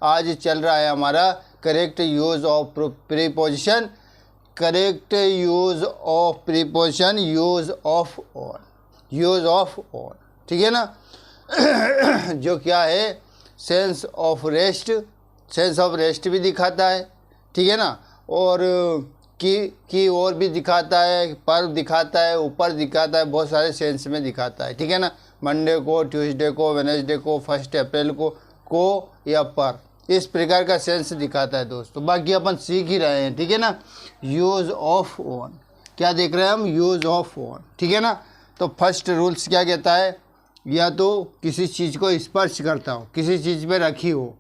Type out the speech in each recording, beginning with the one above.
आज चल रहा है हमारा correct use of preposition, correct use of preposition, use of on, use of on, ठीक है ना। जो क्या है, sense of rest, sense of rest भी दिखाता है, ठीक है ना, और की और भी दिखाता है, पर दिखाता है, ऊपर दिखाता है, बहुत सारे सेंस में दिखाता है, ठीक है ना। मंडे को, ट्यूसडे को, वेडनेसडे को, 1 अप्रैल को या पर, इस प्रकार का सेंस दिखाता है दोस्तों। बाकी अपन सीख ही रहे हैं, ठीक है ना। यूज ऑफ ऑन, क्या देख रहे हैं हम, यूज ऑफ ऑन, ठीक है ना। तो फर्स्ट रूल्स क्या कहता है, या तो किसी चीज़ को स्पर्श करता हो, किसी चीज़ पे रखी हो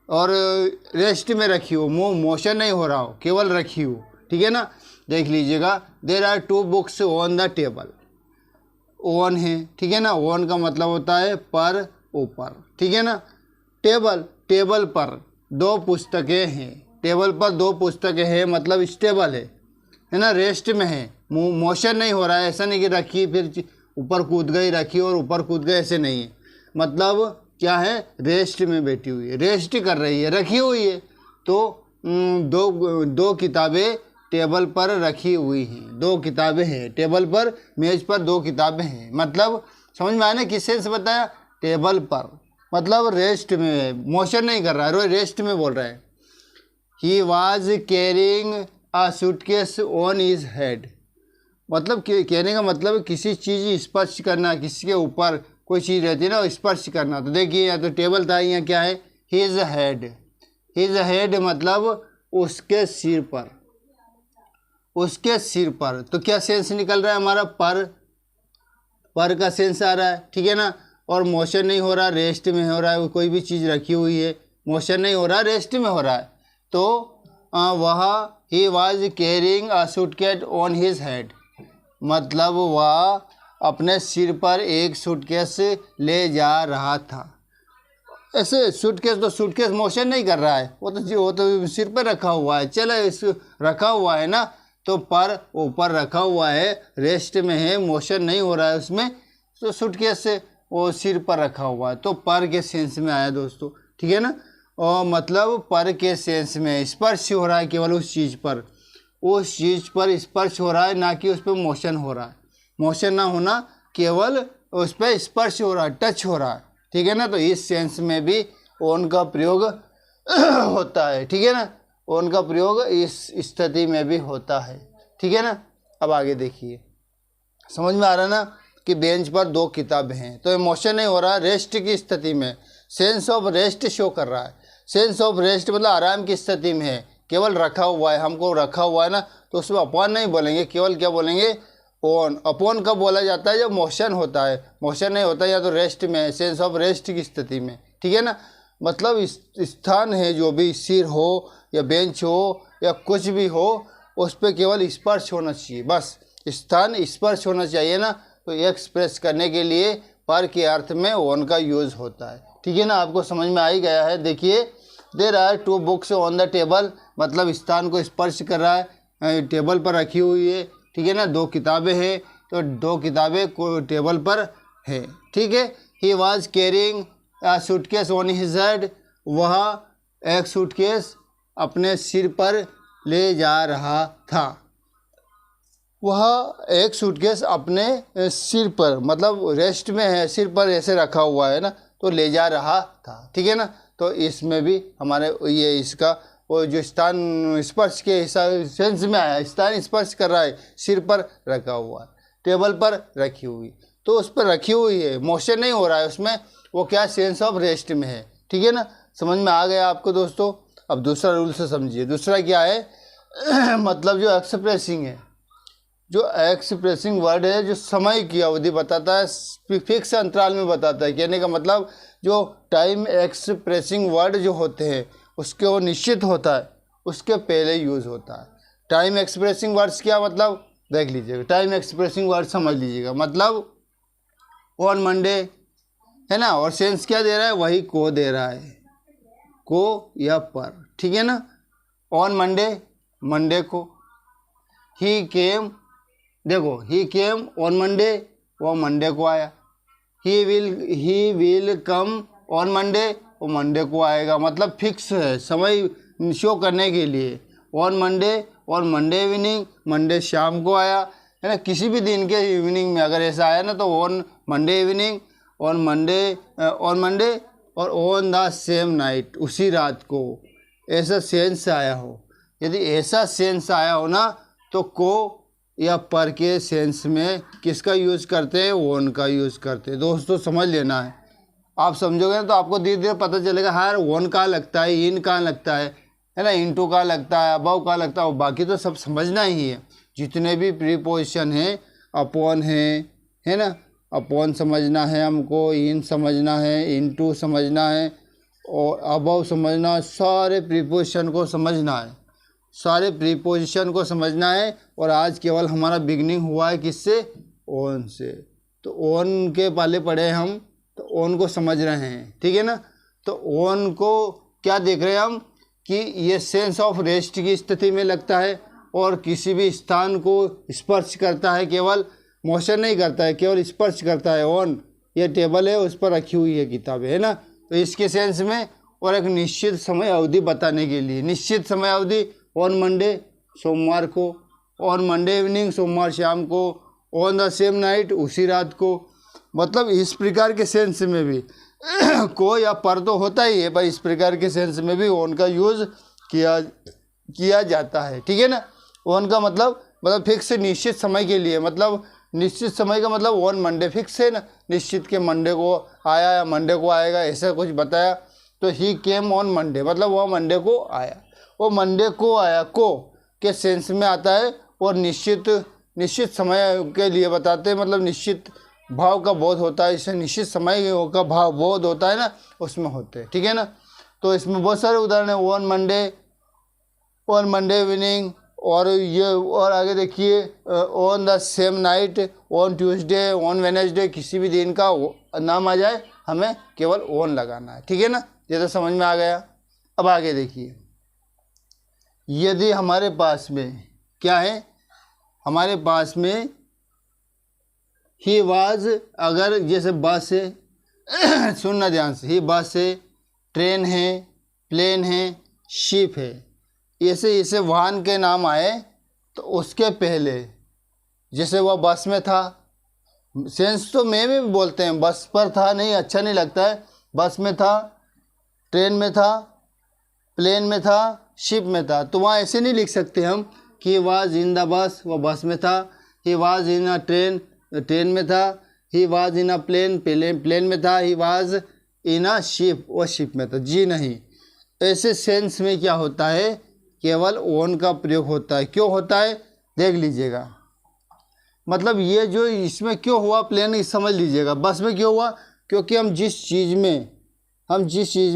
और रेस्ट में रखी हो, मोशन नहीं हो रहा हो, केवल रखी हो, ठीक है ना। देख लीजिएगा, there are 2 books on the table, on है, ठीक है ना। ऑन का मतलब होता है पर, ऊपर, ठीक है ना। टेबल, टेबल पर 2 पुस्तकें हैं, टेबल पर 2 पुस्तकें हैं मतलब स्टेबल है ना, रेस्ट में है, मोशन नहीं हो रहा है। ऐसा नहीं कि रखी फिर ऊपर कूद गई, रखी और ऊपर कूद गई, ऐसे नहीं है। मतलब क्या है, रेस्ट में बैठी हुई है, रेस्ट कर रही है, रखी हुई है। तो दो किताबें टेबल पर रखी हुई हैं, 2 किताबें हैं टेबल पर, मेज पर 2 किताबें हैं। मतलब समझ में आया ना, किस सेंस बताया, टेबल पर मतलब रेस्ट में है, मोशन नहीं कर रहा है, रेस्ट में बोल रहा है। He was carrying a suitcase on his head, मतलब कहने का मतलब किसी चीज़ स्पर्श करना, किसी के ऊपर कोई चीज़ रहती है ना, स्पर्श करना। तो देखिए, या तो टेबल था, या क्या है, हिज हेड, हिज हेड मतलब उसके सिर पर, उसके सिर पर। तो क्या सेंस निकल रहा है हमारा, पर का सेंस आ रहा है, ठीक है ना। और मोशन नहीं हो रहा, रेस्ट में हो रहा है, कोई भी चीज़ रखी हुई है, मोशन नहीं हो रहा, रेस्ट में हो रहा है। तो वह he was carrying a suitcase on his head, मतलब वह अपने सिर पर एक सूटकेस ले जा रहा था। ऐसे सूटकेस, तो सूटकेस मोशन नहीं कर रहा है, वो तो सिर पर रखा हुआ है, चलो इस रखा हुआ है ना, तो पर ऊपर रखा हुआ है, रेस्ट में है, मोशन नहीं हो रहा है उसमें, तो सूटकेस से वो सिर पर रखा हुआ है, तो पर के सेंस में आया दोस्तों, ठीक है ना। और मतलब पर के सेंस में स्पर्श हो रहा है केवल उस चीज़ पर, उस चीज़ पर स्पर्श हो रहा है, ना कि उस पर मोशन हो रहा है। मोशन ना होना, केवल उस पर स्पर्श हो रहा है, टच हो रहा है, ठीक है ना। तो इस सेंस में भी ऑन का प्रयोग होता है, ठीक है ना। ऑन का प्रयोग इस स्थिति में भी होता है, ठीक है ना। अब आगे देखिए, समझ में आ रहा है ना कि बेंच पर 2 किताबें हैं, तो मोशन नहीं हो रहा, रेस्ट की स्थिति में, सेंस ऑफ रेस्ट शो कर रहा है। सेंस ऑफ रेस्ट मतलब आराम की स्थिति में है, केवल रखा हुआ है, हमको रखा हुआ है ना, तो उसमें अपॉन नहीं बोलेंगे, केवल क्या बोलेंगे, ऑन। अपॉन कब बोला जाता है, जब मोशन होता है, मोशन नहीं होता या तो रेस्ट में है, सेंस ऑफ रेस्ट की स्थिति में, ठीक है ना। मतलब स्थान है, जो भी सिर हो या बेंच हो या कुछ भी हो, उस पर केवल स्पर्श होना चाहिए, बस स्थान स्पर्श होना चाहिए ना। तो एक्सप्रेस करने के लिए पर के अर्थ में ऑन का यूज होता है, ठीक है ना। आपको समझ में आ ही गया है। देखिए, there are 2 books on the table, मतलब स्थान को स्पर्श कर रहा है, टेबल पर रखी हुई है, ठीक है ना। 2 किताबें हैं, तो 2 किताबें को टेबल पर है, ठीक है। He was carrying a suitcase on his head, वह एक सूटकेस अपने सिर पर ले जा रहा था, वह एक सूटकेस अपने सिर पर, मतलब रेस्ट में है, सिर पर ऐसे रखा हुआ है ना, तो ले जा रहा था, ठीक है ना। तो इसमें भी हमारे ये इसका वो जो स्थान स्पर्श के हिसाब सेंस में आया, स्थान स्पर्श कर रहा है, सिर पर रखा हुआ है, टेबल पर रखी हुई, तो उस पर रखी हुई है, मोशन नहीं हो रहा है उसमें, वो क्या, सेंस ऑफ रेस्ट में है, ठीक है ना। समझ में आ गया आपको दोस्तों। अब दूसरा रूल से समझिए, दूसरा क्या है मतलब जो एक्सप्रेसिंग है, जो एक्सप्रेसिंग वर्ड है, जो समय की अवधि बताता है, फिक्स अंतराल में बताता है। कहने का मतलब जो टाइम एक्सप्रेसिंग वर्ड जो होते हैं, उसके वो निश्चित होता है, उसके पहले यूज़ होता है। टाइम एक्सप्रेसिंग वर्ड्स क्या मतलब, देख लीजिएगा, टाइम एक्सप्रेसिंग वर्ड समझ लीजिएगा। मतलब ऑन मंडे है ना, और सेंस क्या दे रहा है, वही को दे रहा है, को या पर, ठीक है ना। ऑन मंडे, मंडे को। ही केम, देखो ही केम ऑन मंडे, वो मंडे को आया। He will come on Monday, वो मंडे को आएगा, मतलब फिक्स है समय शो करने के लिए। ऑन मंडे, और मंडे इवनिंग, मंडे शाम को आया है ना, किसी भी दिन के इवनिंग में अगर ऐसा आया ना तो on Monday evening, on Monday और ऑन द सेम नाइट, उसी रात को, ऐसा सेंस आया हो। यदि ऐसा सेंस आया हो ना तो को या पर के सेंस में किसका यूज़ करते हैं, ओन का यूज़ करते हैं। दोस्तों समझ लेना है, आप समझोगे ना तो आपको धीरे धीरे पता चलेगा हाँ यार ओन कहाँ लगता है, इन कहाँ लगता है ना, इनटू कहाँ लगता है, अबव कहाँ लगता है, और बाकी तो सब समझना ही है। जितने भी प्रीपोजिशन हैं, अपॉन है ना, अपॉन समझना है हमको, इन समझना है, इनटू समझना है और अबव समझना है, सारे प्रीपोजिशन को समझना है, सारे प्रीपोजिशन को समझना है। और आज केवल हमारा बिगनिंग हुआ है किससे, ओन से। तो ओन के पहले पढ़े हम, तो ओन को समझ रहे हैं, ठीक है ना। तो ओन को क्या देख रहे हैं हम कि ये सेंस ऑफ रेस्ट की स्थिति में लगता है और किसी भी स्थान को स्पर्श करता है, केवल मोशन नहीं करता है, केवल स्पर्श करता है। ओन ये टेबल है, उस पर रखी हुई है किताबें, है ना। तो इसके सेंस में, और एक निश्चित समय अवधि बताने के लिए, निश्चित समय अवधि ऑन मंडे, सोमवार को, ऑन मंडे इवनिंग, सोमवार शाम को, ऑन द सेम नाइट, उसी रात को। मतलब इस प्रकार के सेंस में भी को या पर तो होता ही है, पर इस प्रकार के सेंस में भी ऑन का यूज़ किया जाता है, ठीक है ना। ऑन का मतलब फिक्स निश्चित समय के लिए, मतलब निश्चित समय का मतलब ऑन मंडे फिक्स है ना, निश्चित के मंडे को आया या मंडे को आएगा, ऐसा कुछ बताया। तो ही केम ऑन मंडे, मतलब वह मंडे को आया, वो मंडे को आया, को के सेंस में आता है। और निश्चित समय के लिए बताते हैं, मतलब निश्चित भाव का बोध होता है, इससे निश्चित समय का भाव बोध होता है ना, उसमें होते हैं, ठीक है ना। तो इसमें बहुत सारे उदाहरण हैं, ऑन मंडे इवनिंग, और ये और आगे देखिए on the same night, on Tuesday, on Wednesday, किसी भी दिन का नाम आ जाए हमें केवल ऑन लगाना है, ठीक है ना। ये तो समझ में आ गया। अब आगे देखिए, यदि हमारे पास में क्या है, हमारे पास में ही वाज, अगर जैसे बस है सुनना ध्यान से, ही बस है, ट्रेन है, प्लेन है, शिप है, ऐसे वाहन के नाम आए तो उसके पहले, जैसे वह बस में था, सेंस तो में भी बोलते हैं, बस पर था नहीं, अच्छा नहीं लगता है, बस में था, ट्रेन में था, प्लेन में था, शिप में था। तो वहाँ ऐसे नहीं लिख सकते हम कि वाज इन द बस, वह बस में था, he was in a train में था, he was in a plane में था, he was in a ship, वो शिप में था। जी नहीं, ऐसे सेंस में क्या होता है, केवल ओन का प्रयोग होता है। क्यों होता है देख लीजिएगा, मतलब ये जो इसमें क्यों हुआ प्लेन समझ लीजिएगा। बस में क्यों हुआ, क्योंकि हम जिस चीज़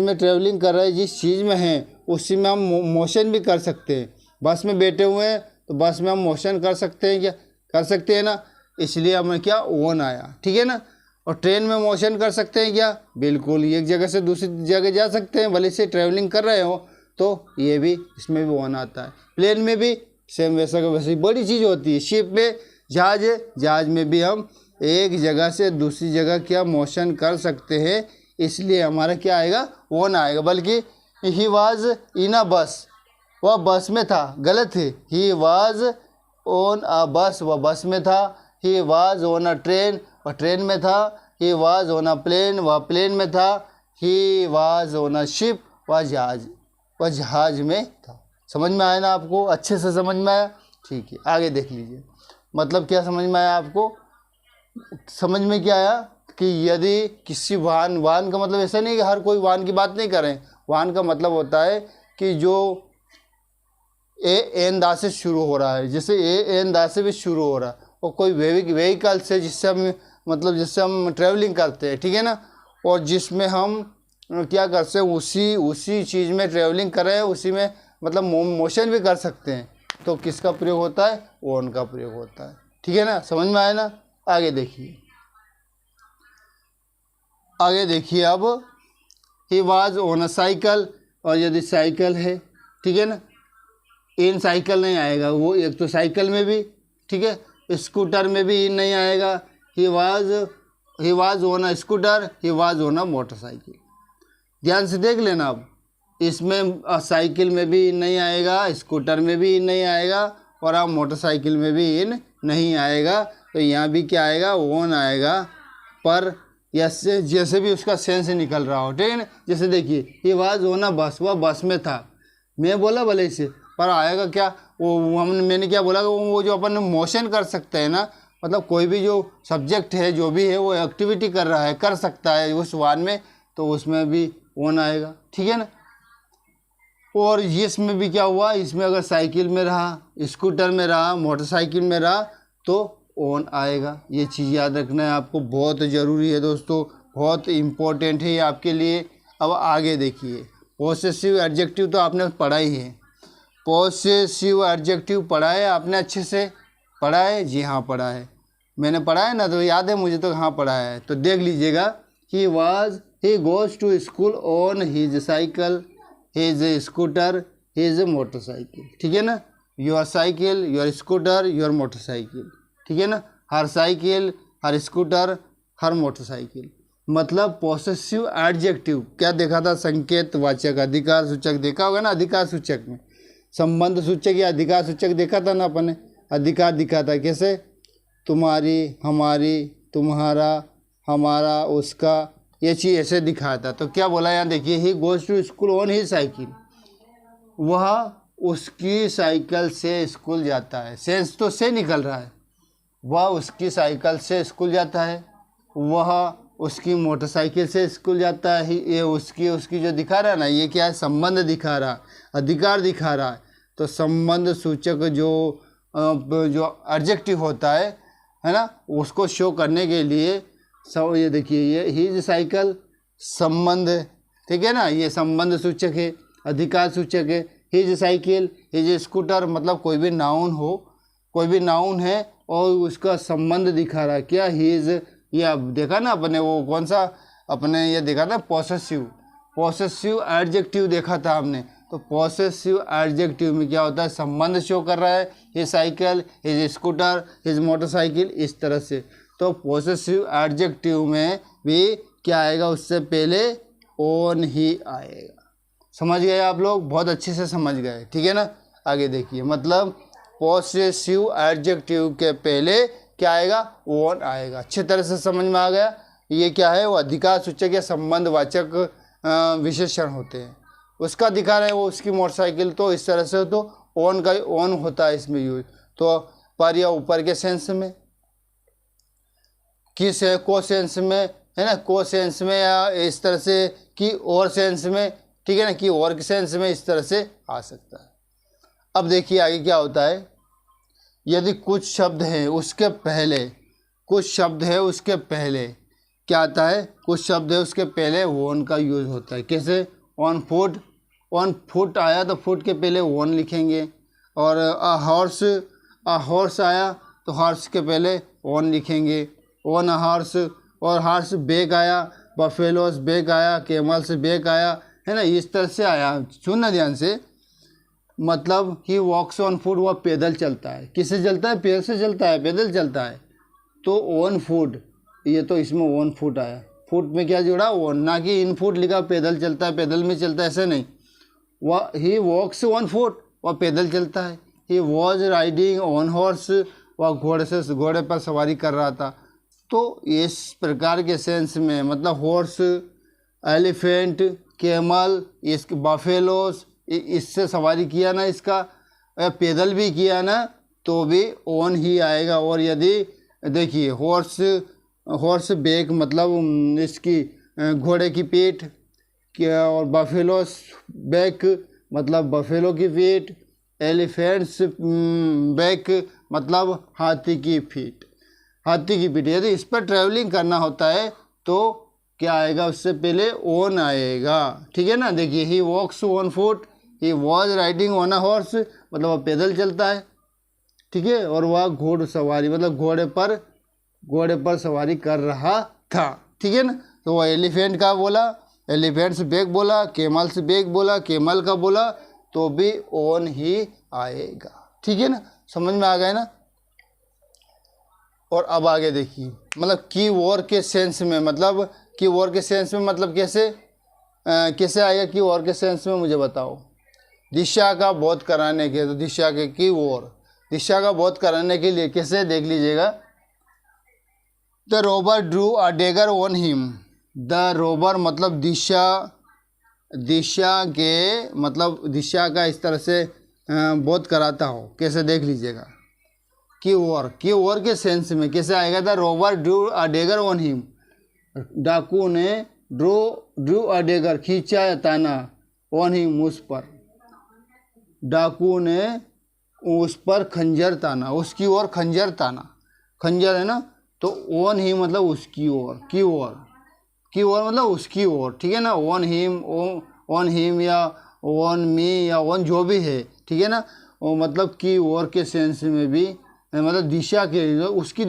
में ट्रैवलिंग कर रहे हैं, जिस चीज़ में हैं उसी में हम मोशन भी कर सकते हैं। बस में बैठे हुए हैं तो बस में हम मोशन कर सकते हैं, क्या कर सकते हैं ना, इसलिए हमें क्या ओन आया, ठीक है ना। और ट्रेन में मोशन कर सकते हैं क्या, बिल्कुल, एक जगह से दूसरी जगह जा सकते हैं, भले से ट्रैवलिंग कर रहे हो, तो ये भी इसमें भी ओन आता है। प्लेन में भी सेम वैसा का वैसे ही बड़ी चीज़ होती है। शिप में जहाज है, जहाज में भी हम एक जगह से दूसरी जगह क्या मोशन कर सकते हैं, इसलिए हमारा क्या आएगा, ओन आएगा। बल्कि ही वाज इन अ बस, वह बस में था, गलत है, ही वाज ऑन अ बस, वह बस में था, he was on a train, वह ट्रेन में था, he was on a plane, वह प्लेन में था, he was on a ship, वह जहाज में था। समझ में आया ना आपको, अच्छे से समझ में आया, ठीक है। आगे देख लीजिए, मतलब क्या समझ में आया आपको, समझ में क्या आया कि यदि किसी वाहन का मतलब ऐसा नहीं कि हर कोई वाहन की बात नहीं करें, वाहन का मतलब होता है कि जो एन दा से शुरू हो रहा है, जैसे एन दा से भी शुरू हो रहा है, और कोई व्हीकल से जिससे हम ट्रैवलिंग करते हैं, ठीक है ना, और जिसमें हम क्या करते हैं, उसी चीज़ में ट्रैवलिंग कर रहे हैं, उसी में मतलब मोशन भी कर सकते हैं, तो किसका प्रयोग होता है, ओन का प्रयोग होता है, ठीक है ना। समझ में आया ना। आगे देखिए अब ही वाज ऑन अ साइकिल, और यदि साइकिल है, ठीक है ना, इन साइकिल नहीं आएगा, वो एक तो साइकिल में भी, ठीक है, स्कूटर में भी इन नहीं आएगा। ही was on a scooter, he was on a motorcycle. ध्यान से देख लेना आप, इसमें साइकिल में भी नहीं आएगा, स्कूटर में भी नहीं आएगा, और आप मोटरसाइकिल में भी इन नहीं आएगा। तो यहाँ भी क्या आएगा, ओन आएगा। पर यस जैसे भी उसका सेंस निकल रहा हो, ठीक है ना। जैसे देखिए ही वाज ऑन अ बस, वह बस में था, मैं बोला भले इसे, पर आएगा क्या वो मैंने क्या बोला, वो जो अपन मोशन कर सकते हैं ना, मतलब कोई भी जो सब्जेक्ट है जो भी है वो एक्टिविटी कर रहा है, कर सकता है उस वाहन में, तो उसमें भी ऑन आएगा, ठीक है ना। और इसमें भी क्या हुआ, इसमें अगर साइकिल में रहा, स्कूटर में रहा, मोटरसाइकिल में रहा, तो ऑन आएगा। ये चीज़ याद रखना है आपको, बहुत ज़रूरी है दोस्तों, बहुत इम्पोर्टेंट है ये आपके लिए। अब आगे देखिए, पॉसेसिव एडजेक्टिव तो आपने पढ़ा ही है। पॉसेसिव एडजेक्टिव पढ़ा है आपने, अच्छे से पढ़ा है? जी हाँ पढ़ा है, मैंने पढ़ा है ना, तो याद है मुझे तो हाँ पढ़ा है। तो देख लीजिएगा, he goes to school on his cycle, his scooter, his motorcycle, ठीक है ना। Your cycle, your scooter, your motorcycle, ठीक है ना। Her cycle, her scooter, her motorcycle. मतलब पॉसेसिव एडजेक्टिव क्या देखा था, संकेत वाचक, अधिकार सूचक देखा होगा ना। अधिकार सूचक में संबंध सूचक या अधिकार सूचक देखा था ना अपन ने। अधिकार दिखा था कैसे, तुम्हारी, हमारी, तुम्हारा, हमारा, उसका, ये चीज़ ऐसे दिखाया था। तो क्या बोला यहाँ देखिए, he goes to school on he cycle, वह उसकी साइकिल से स्कूल जाता है। सेंस तो से निकल रहा है, वह उसकी साइकिल से स्कूल जाता है, वह उसकी मोटरसाइकिल से स्कूल जाता है। ये उसकी जो दिखा रहा है ना, ये क्या है, संबंध दिखा रहा है, अधिकार दिखा रहा है। तो संबंध सूचक जो एडजेक्टिव होता है ना, उसको शो करने के लिए सब ये देखिए, ये हिज साइकिल संबंध, ठीक है ना, ये संबंध सूचक है, अधिकार सूचक है। हिज साइकिल, हिज स्कूटर, मतलब कोई भी नाउन हो, कोई भी नाउन है और उसका संबंध दिखा रहा है क्या, हिज। ये अब देखा ना अपने, वो कौन सा अपने ये देखा था, पॉसेसिव एडजेक्टिव देखा था हमने। तो पॉसेसिव एडजेक्टिव में क्या होता है, संबंध शो कर रहा है, his cycle, his scooter, his motorcycle, इस तरह से। तो पॉसेसिव एडजेक्टिव में भी क्या आएगा, उससे पहले ऑन ही आएगा। समझ गए आप लोग, बहुत अच्छे से समझ गए, ठीक है ना। आगे देखिए, मतलब पॉसेसिव एडजेक्टिव के पहले क्या आएगा, ऑन आएगा। अच्छी तरह से समझ में आ गया। ये क्या है, वो अधिकार सूचक या संबंधवाचक विशेषण होते हैं, उसका दिखा रहे हैं वो उसकी मोटरसाइकिल। तो इस तरह से तो ऑन का ऑन होता है इसमें यूज। तो पर या ऊपर के सेंस में, किस है, को सेंस में, है ना, को सेंस में, या इस तरह से कि और सेंस में, ठीक है ना, कि और के सेंस में, इस तरह से आ सकता है। अब देखिए आगे क्या होता है, यदि कुछ शब्द हैं उसके पहले, कुछ शब्द है उसके पहले क्या आता है, कुछ शब्द है उसके पहले ऑन का यूज होता है। कैसे, ऑन फुट, ऑन फुट आया तो फुट के पहले ऑन लिखेंगे। और अ हॉर्स आया तो हॉर्स के पहले ऑन लिखेंगे, ऑन अ हॉर्स। और हॉर्स बैक आया, बफेलोस बैक आया, कैमल्स बैक आया, है ना, इस तरह से आया। सुनना ध्यान से, मतलब ही वॉक्स ऑन फुट, वह पैदल चलता है। किससे चलता है, पैर से चलता है, पैदल चलता है। तो ऑन फुट, ये तो इसमें ऑन फुट आया, फुट में क्या जुड़ा, ऑन, ना कि इन फुट लिखा पैदल चलता है, पैदल में चलता है, ऐसे नहीं। वह ही वॉक्स ऑन फुट, वह पैदल चलता है। ही वॉज राइडिंग ऑन हॉर्स, वह घोड़े पर सवारी कर रहा था। तो इस प्रकार के सेंस में, मतलब हॉर्स, एलिफेंट, कैमल, इस बफेलोस, इससे सवारी किया ना, इसका पैदल भी किया ना, तो भी ऑन ही आएगा। और यदि देखिए हॉर्स बैक, मतलब इसकी घोड़े की पीठ, क्या, और बफेलोस बैक मतलब बफेलो की पीठ, एलिफेंट्स बैक मतलब हाथी की पीठ, हाथी की पीठ। यदि इस पर ट्रैवलिंग करना होता है तो क्या आएगा, उससे पहले ऑन आएगा, ठीक है ना। देखिए, he walks on foot, he was riding on a horse, मतलब वह पैदल चलता है, ठीक है। और वह घोड़सवारी, मतलब घोड़े पर सवारी कर रहा था, ठीक है ना। तो वह एलिफेंट का बोला, एलिफेंट्स बैक बोला, कैमल्स बैक बोला, कैमल का बोला, तो भी ऑन ही आएगा, ठीक है ना। समझ में आ गया ना। और अब आगे देखिए, मतलब की वॉर के सेंस में, मतलब की वॉर के सेंस में, मतलब कैसे, कैसे आएगा की ओर के सेंस में, मुझे बताओ। दिशा का बोध कराने के, तो दिशा के की ओर, दिशा का बोध कराने के लिए कैसे, देख लीजिएगा। The robber drew a dagger on him. The robber मतलब दिशा, दिशा के मतलब दिशा का इस तरह से बोध कराता हो, कैसे देख लीजिएगा। की ओर के सेंस में कैसे आएगा। The robber drew a dagger on him, डाकू ने ड्रू अ डेगर खींचा या ताना, ऑन हिम उस पर, डाकू ने उस पर खंजर ताना, उसकी ओर खंजर ताना, खंजर है ना, तो ऑन ही मतलब उसकी ओर, की ओर मतलब उसकी ओर, ठीक है ना। ऑन हिम या ऑन मी या ऑन जो भी है, ठीक है ना, वो मतलब की ओर के सेंस में भी मतलब दिशा के, उसकी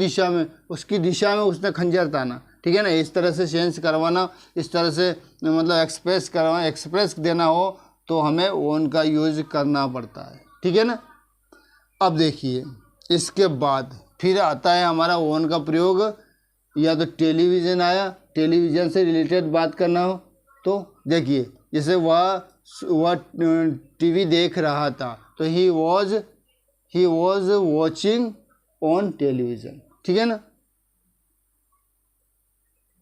दिशा में उसने खंजर ताना, ठीक है ना। इस तरह से सेंस करवाना, इस तरह से मतलब एक्सप्रेस देना हो तो हमें ओन का यूज करना पड़ता है, ठीक है ना। अब देखिए इसके बाद फिर आता है हमारा ओन का प्रयोग, या तो टेलीविज़न आया, टेलीविज़न से रिलेटेड बात करना हो तो देखिए, जैसे वह टीवी देख रहा था, तो he was watching on television, ठीक है ना।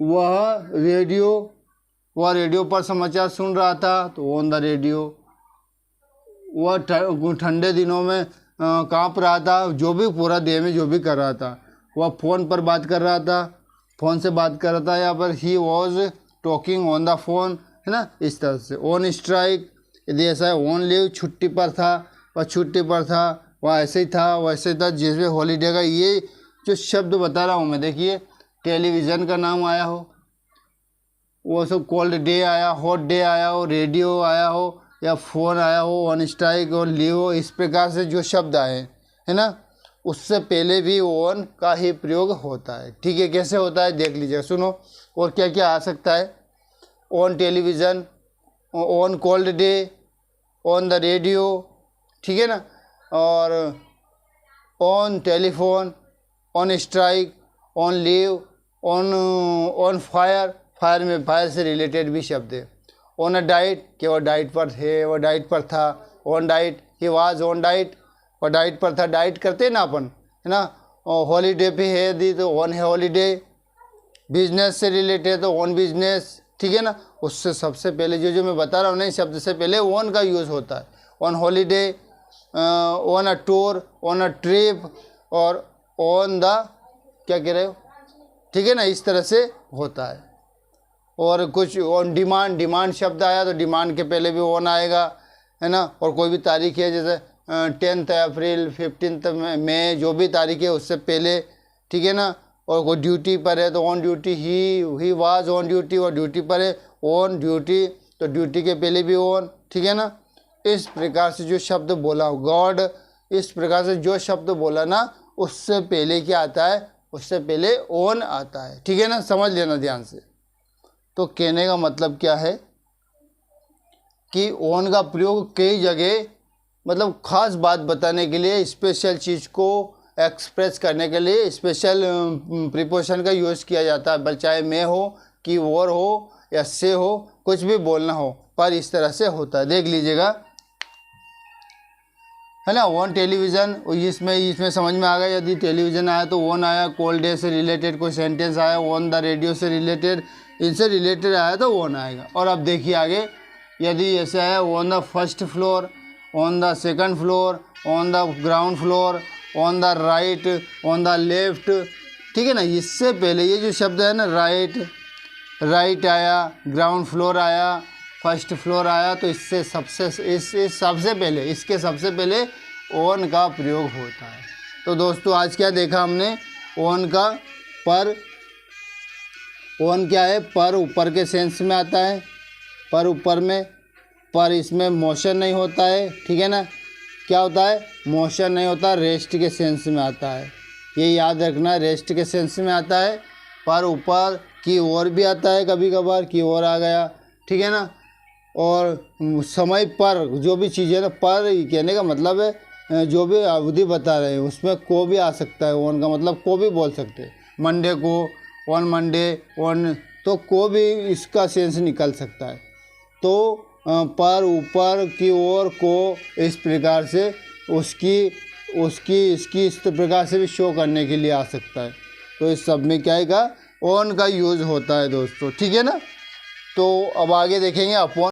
वह रेडियो पर समाचार सुन रहा था, तो ऑन द रेडियो। वह ठंडे दिनों में कांप रहा था, जो भी पूरा देह में जो भी कर रहा था। वह फ़ोन पर बात कर रहा था, फ़ोन से बात कर रहा था, यहाँ पर he was talking on the phone, है ना, इस तरह से। ऑन स्ट्राइक यदि ऐसा है, ऑन लीव छुट्टी पर था, वह छुट्टी पर था, वह ऐसे ही था, जिसमें हॉलीडे का ये जो शब्द बता रहा हूँ मैं, देखिए टेलीविज़न का नाम आया हो, वो सब कोल्ड डे आया, हॉट डे आया हो, रेडियो आया हो, या फ़ोन आया हो, ऑन स्ट्राइक और लीव हो, इस प्रकार से जो शब्द आए, है ना, उससे पहले भी ऑन का ही प्रयोग होता है, ठीक है। कैसे होता है देख लीजिए, सुनो। और क्या क्या आ सकता है। On television, on cold day, on the radio, ठीक है ना, और on telephone, on strike, on leave, on fire में फायर से रिलेटेड भी शब्द है। ऑन अ डाइट, कि वह डाइट पर थे, वह डाइट पर था। On diet, he was on diet, वह डाइट पर था, डाइट करते हैं ना अपन, है ना। हॉलीडे पे है दी तो ऑन है हॉलीडे। बिजनेस से रिलेटेड तो ऑन बिजनेस, ठीक है ना। उससे सबसे पहले जो मैं बता रहा हूँ ना, शब्द से पहले ऑन का यूज़ होता है। On holiday, on a tour, on a trip, और ऑन द, क्या कह रहे हो, ठीक है ना, इस तरह से होता है। और कुछ ऑन डिमांड शब्द आया तो डिमांड के पहले भी ऑन आएगा, है ना। और कोई भी तारीख है, जैसे 10 अप्रैल, 15 मई, जो भी तारीख है उससे पहले, ठीक है ना। और कोई ड्यूटी पर है तो on duty, he was on duty, और ड्यूटी पर है, ऑन ड्यूटी, तो ड्यूटी के पहले भी ऑन, ठीक है ना। इस प्रकार से जो शब्द बोला गॉड, इस प्रकार से जो शब्द बोला ना, उससे पहले क्या आता है, उससे पहले ऑन आता है, ठीक है ना। समझ लेना ध्यान से। तो कहने का मतलब क्या है कि ऑन का प्रयोग कई जगह मतलब खास बात बताने के लिए, स्पेशल चीज़ को एक्सप्रेस करने के लिए स्पेशल प्रीपोजिशन का यूज़ किया जाता है। चाहे मैं हो, कि और हो, या से हो, कुछ भी बोलना हो, पर इस तरह से होता है। देख लीजिएगा, है ना। ऑन टेलीविज़न, इसमें समझ में आ गया। यदि टेलीविज़न आया तो ऑन आया। कोल्ड डे से रिलेटेड कोई सेंटेंस आया, ऑन द रेडियो से रिलेटेड, इनसे रिलेटेड आया तो ऑन आएगा। और अब देखिए आगे, यदि ऐसा है on the first floor, on the second floor, on the ground floor, on the right, on the left, ठीक है ना। इससे पहले ये जो शब्द है ना, राइट आया, ग्राउंड फ्लोर आया, फर्स्ट फ्लोर आया, तो इसके सबसे पहले ऑन का प्रयोग होता है। तो दोस्तों आज क्या देखा हमने, ऑन का, पर, ऑन क्या है, पर ऊपर के सेंस में आता है, पर ऊपर में, पर इसमें मोशन नहीं होता है, ठीक है ना। क्या होता है, मोशन नहीं होता, रेस्ट के सेंस में आता है, ये याद रखना, रेस्ट के सेंस में आता है। पर ऊपर की ओर भी आता है, कभी कभार की ओर आ गया, ठीक है ना। और समय पर जो भी चीज़ है ना, पर कहने का मतलब है जो भी अवधि बता रहे हैं उसमें को भी आ सकता है। ऑन का मतलब को भी बोल सकते हैं, मंडे को, ऑन मंडे, ऑन, तो को भी इसका सेंस निकल सकता है। तो पर ऊपर की ओर को इस प्रकार से इसकी इस प्रकार से भी शो करने के लिए आ सकता है। तो इस सब में क्या है का ऑन का यूज़ होता है दोस्तों, ठीक है ना। तो अब आगे देखेंगे अपॉन